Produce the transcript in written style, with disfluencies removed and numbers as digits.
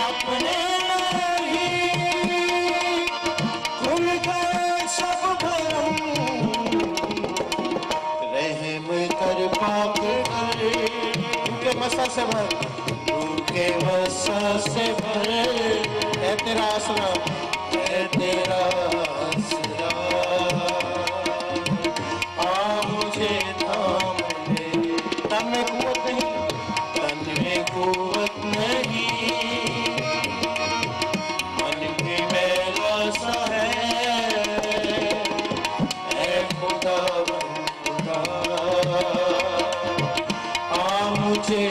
अपने नहीं खुल गए सब भरम, रहम कर पाक कर उनके मसा से भर, उनके मसा से भर, है तेरा आसरा, है तेरा आसरा, आ मुझे थाम ले। तन में कुवत नहीं, तन में कुवत नहीं, मन की मेरा सा है खुदा खुदा, आ मुझे